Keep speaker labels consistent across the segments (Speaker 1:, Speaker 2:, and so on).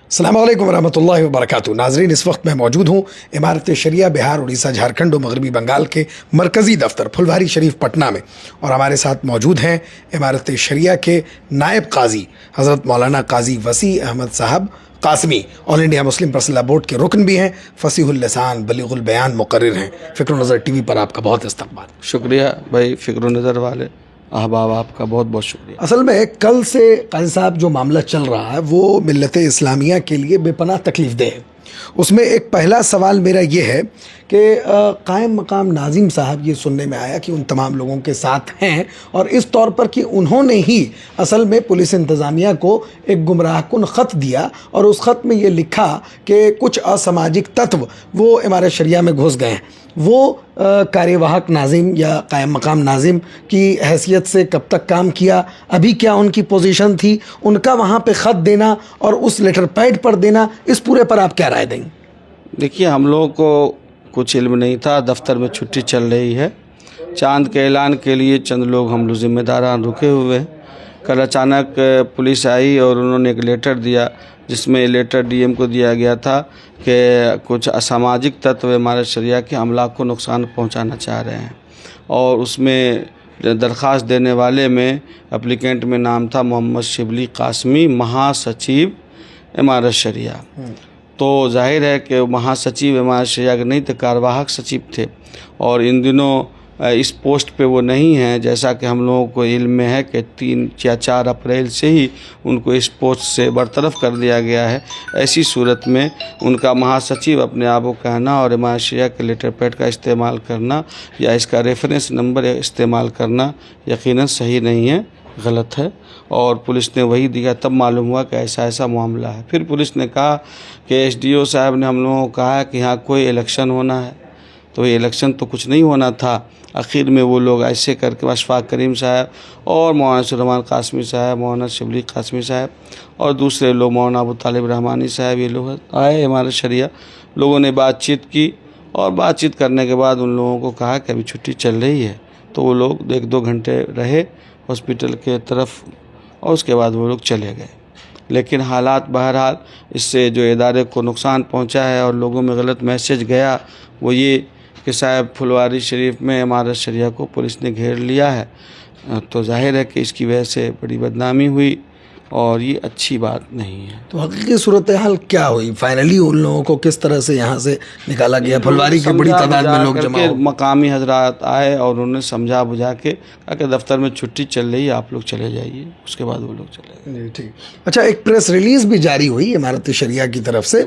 Speaker 1: अस्सलाम वालेकुम रहमतुल्लाहि व बरकातहू। नाज़रीन, इस वक्त मैं मौजूद हूँ इमारत शरिया बिहार, उड़ीसा, झारखंड और मगरबी बंगाल के मरकज़ी दफ्तर फुलवारी शरीफ पटना में, और हमारे साथ मौजूद हैं इमारत शरिया के नायब काजी हज़रत मौलाना काजी वसी अहमद साहब Qasmi, all India Muslim personal law board के रुकन भी हैं, फसीहुल लिसान बलीगुल बयान मुकर्रिर हैं। फ़िक्र नज़र टीवी पर आपका बहुत इस्तक़बाल।
Speaker 2: शुक्रिया भाई, फ़िक्र नज़र वाले अहबाब, आपका बहुत बहुत शुक्रिया।
Speaker 1: असल में कल से काजी साहब जो मामला चल रहा है वो मिल्लत इस्लामिया के लिए बेपनाह तकलीफ़ दे है। उसमें एक पहला सवाल मेरा ये है कि कायम मकाम नाज़िम साहब, ये सुनने में आया कि उन तमाम लोगों के साथ हैं, और इस तौर पर कि उन्होंने ही असल में पुलिस इंतज़ामिया को एक गुमराहकुन ख़त दिया और उस ख़त में ये लिखा कि कुछ असामाजिक तत्व वो इमारत शरिया में घुस गए हैं। वो कार्यवाहक नाज़िम या कायम मकाम नाज़िम की हैसियत से कब तक काम किया, अभी क्या उनकी पोजीशन थी, उनका वहाँ पे ख़त देना और उस लेटर पैड पर देना, इस पूरे पर आप क्या राय देंगे?
Speaker 2: देखिए, हम लोगों को कुछ इल्म नहीं था, दफ्तर में छुट्टी चल रही है, चांद के ऐलान के लिए चंद लोग हम लोग ज़िम्मेदारान रुके हुए हैं। कल अचानक पुलिस आई और उन्होंने एक लेटर दिया, जिसमें लेटर डीएम को दिया गया था कि कुछ असामाजिक तत्व इमारत शरिया के अमला को नुकसान पहुंचाना चाह रहे हैं, और उसमें दरख्वास्त देने वाले में एप्लीकेंट में नाम था मोहम्मद शिबली कासमी, महासचिव इमारत शरिया। तो जाहिर है कि महासचिव इमारत शरिया के नहीं थे, कार्यवाहक सचिव थे, और इन दिनों इस पोस्ट पे वो नहीं हैं। जैसा कि हम लोगों को इल्म में है कि 3 या 4 अप्रैल से ही उनको इस पोस्ट से बरतरफ कर दिया गया है। ऐसी सूरत में उनका महासचिव अपने आप को कहना और इमारत शरिया के लेटर पैड का इस्तेमाल करना या इसका रेफरेंस नंबर इस्तेमाल करना यकीनन सही नहीं है, गलत है। और पुलिस ने वही दिया, तब मालूम हुआ कि ऐसा ऐसा मामला है। फिर पुलिस ने कहा कि एसडीओ साहब ने हम लोगों को कहा कि यहाँ कोई इलेक्शन होना है, तो ये इलेक्शन तो कुछ नहीं होना था। आखिर में वो लोग ऐसे करके अशफाक करीम साहब और मौलाना सुलेमान कासमी साहब, मौलाना शिबली कासमी साहब और दूसरे लोग, मौलाना अबू तालिब रहमानी साहब, ये लोग आए इमारत शरिया। लोगों ने बातचीत की और बातचीत करने के बाद उन लोगों को कहा कि अभी छुट्टी चल रही है, तो वो लोग 1-2 घंटे रहे हॉस्पिटल के तरफ और उसके बाद वो लोग चले गए। लेकिन हालात बहरहाल, इससे जो इदारे को नुकसान पहुंचा है और लोगों में गलत मैसेज गया वो ये कि साहब फुलवारी शरीफ में इमारत शरिया को पुलिस ने घेर लिया है, तो जाहिर है कि इसकी वजह से बड़ी बदनामी हुई और ये अच्छी बात नहीं है।
Speaker 1: तो हकीकी सूरत हाल क्या हुई? फाइनली उन लोगों को किस तरह से यहाँ से निकाला गया? फुलवारी की बड़ी तादाद में लोग जमा हो,
Speaker 2: मकामी हजरात आए और उन्होंने समझा बुझा के कहा कि दफ्तर में छुट्टी चल रही है, आप लोग चले जाइए। उसके बाद वो लोग चले गए।
Speaker 1: ठीक। अच्छा, एक प्रेस रिलीज़ भी जारी हुई इमारत शरिया की तरफ से।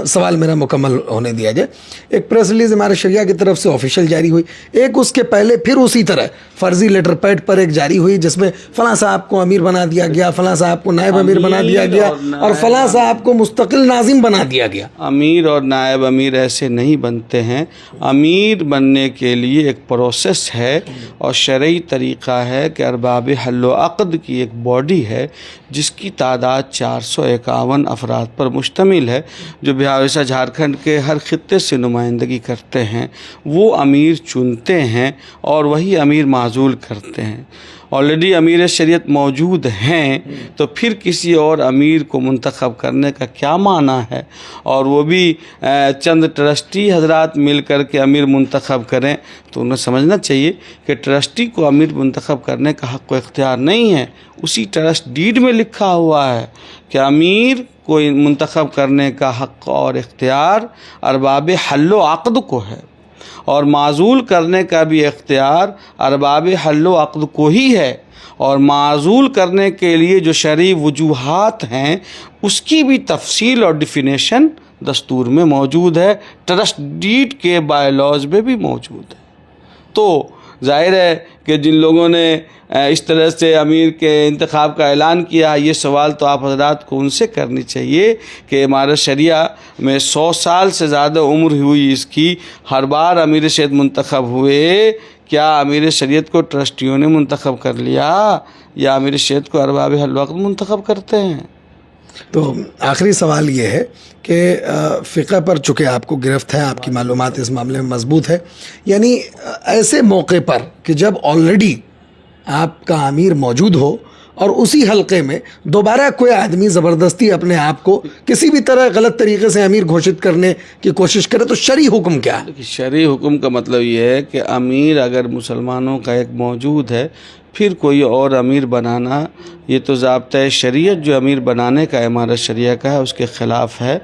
Speaker 1: सवाल मेरा मुकम्मल होने दिया जाए। एक प्रेस रिलीज़ इमारत शरिया की तरफ से ऑफिशियल जारी हुई, एक उसके पहले फिर उसी तरह फर्जी लेटर पैड पर एक जारी हुई जिसमें फ़लाँ साहब को अमीर बना दिया गया, फ़लाँ साहब को नायब अमीर बना दिया गया और फ़लाँ साहब को मुस्तकिल नाज़िम बना दिया गया।
Speaker 2: अमीर और नायब अमीर ऐसे नहीं बनते हैं। अमीर बनने के लिए एक प्रोसेस है और शरई तरीक़ा है कि अरबाब हल्लो अक़द की एक बॉडी है जिसकी तादाद 451 अफराद पर मुश्तमिल है, जो बिहार, उड़ीसा, झारखंड के हर खित्ते से नुमाइंदगी करते हैं। वो अमीर चुनते हैं और वही अमीर माज़ूल करते हैं। ऑलरेडी अमीर शरीयत मौजूद हैं, तो फिर किसी और अमीर को मुंतखब करने का क्या माना है? और वो भी चंद ट्रस्टी हजरात मिल कर के अमीर मुंतखब करें, तो उन्हें समझना चाहिए कि ट्रस्टी को अमीर मुंतखब करने का हक़ व इख्तियार नहीं है। उसी ट्रस्ट डीड में लिखा हुआ है कि अमीर को मुंतखब करने का हक़ और इख्तियार अरबाब हल्लो अक़द को है, और माज़ूल करने का भी इख्तियार अरबाब हल्लो अक़द को ही है। और माज़ूल करने के लिए जो शरई वजूहात हैं उसकी भी तफसील और डिफिनेशन दस्तूर में मौजूद है, ट्रस्ट डीड के बायलॉज में भी मौजूद है। तो जाहिर है कि जिन लोगों ने इस तरह से अमीर के इंतखाब का ऐलान किया, ये सवाल तो आप हजरात को उनसे करनी चाहिए कि इमारत शरिया में 100 साल से ज़्यादा उम्र हुई इसकी, हर बार अमीर शरीयत मुंतखब हुए। क्या अमीर शरीयत को ट्रस्टियों ने मुंतखब कर लिया या अमीर शरीयत को अरबाब हल्लो अक़द मुंतखब करते हैं?
Speaker 1: तो आखिरी सवाल ये है कि फ़िक़ह पर चूँकि आपको गिरफ्त है, आपकी मालूमात इस मामले में मजबूत है, यानी ऐसे मौके पर कि जब ऑलरेडी आपका अमीर मौजूद हो اور اسی حلقے میں دوبارہ کوئی آدمی زبردستی اپنے آپ کو کسی بھی طرح غلط طریقے سے امیر گھوشت کرنے کی کوشش کرے تو شرعی حکم کیا ہے؟
Speaker 2: شرعی حکم کا مطلب یہ ہے کہ امیر اگر مسلمانوں کا ایک موجود ہے پھر کوئی اور امیر بنانا یہ تو ضابطۂ شریعت جو امیر بنانے کا امارت شریعہ کا ہے اس کے خلاف ہے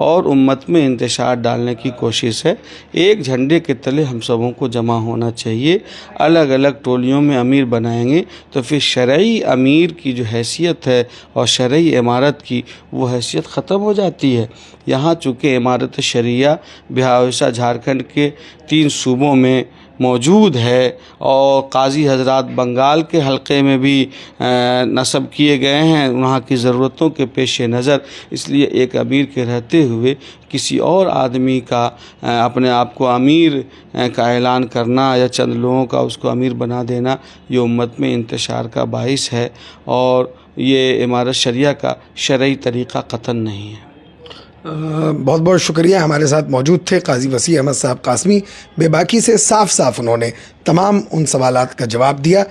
Speaker 2: اور امت میں انتشار ڈالنے کی کوشش ہے۔ ایک جھنڈے کے تلے ہم سبوں کو جمع ہونا چاہیے۔ الگ الگ ٹولیوں میں امیر بنائیں گے تو پھر شرعی امیر کی جو حیثیت ہے اور شرعی امارت کی وہ حیثیت ختم ہو جاتی ہے۔ یہاں چونکہ امارت شریعہ بہار اڑیسہ جھارکھنڈ کے 3 صوبوں میں موجود ہے اور قاضی حضرات بنگال کے حلقے میں بھی نصب کیے گئے ہیں وہاں کی ضرورتوں کے پیش نظر، اس لیے ایک امیر کے رہتے ہوئے کسی اور آدمی کا اپنے آپ کو امیر کا اعلان کرنا یا چند لوگوں کا اس کو امیر بنا دینا یہ امت میں انتشار کا باعث ہے اور یہ امارت شریعہ کا شرعی طریقہ قطعاً نہیں ہے۔
Speaker 1: بہت بہت شکریہ، ہمارے ساتھ موجود تھے قاضی وسیع احمد صاحب قاسمی۔ بے باکی سے صاف صاف انہوں نے تمام ان سوالات کا جواب دیا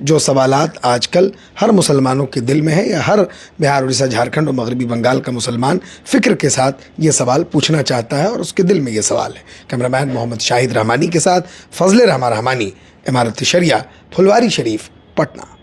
Speaker 1: جو سوالات آج کل ہر مسلمانوں کے دل میں ہے یا ہر بہار اڑیسہ جھارکھنڈ اور مغربی بنگال کا مسلمان فکر کے ساتھ یہ سوال پوچھنا چاہتا ہے اور اس کے دل میں یہ سوال ہے۔ کیمرہ مین محمد شاہد رحمانی کے ساتھ فضل رحمانی، امارت شریعہ، پھلواری شریف، پٹنہ۔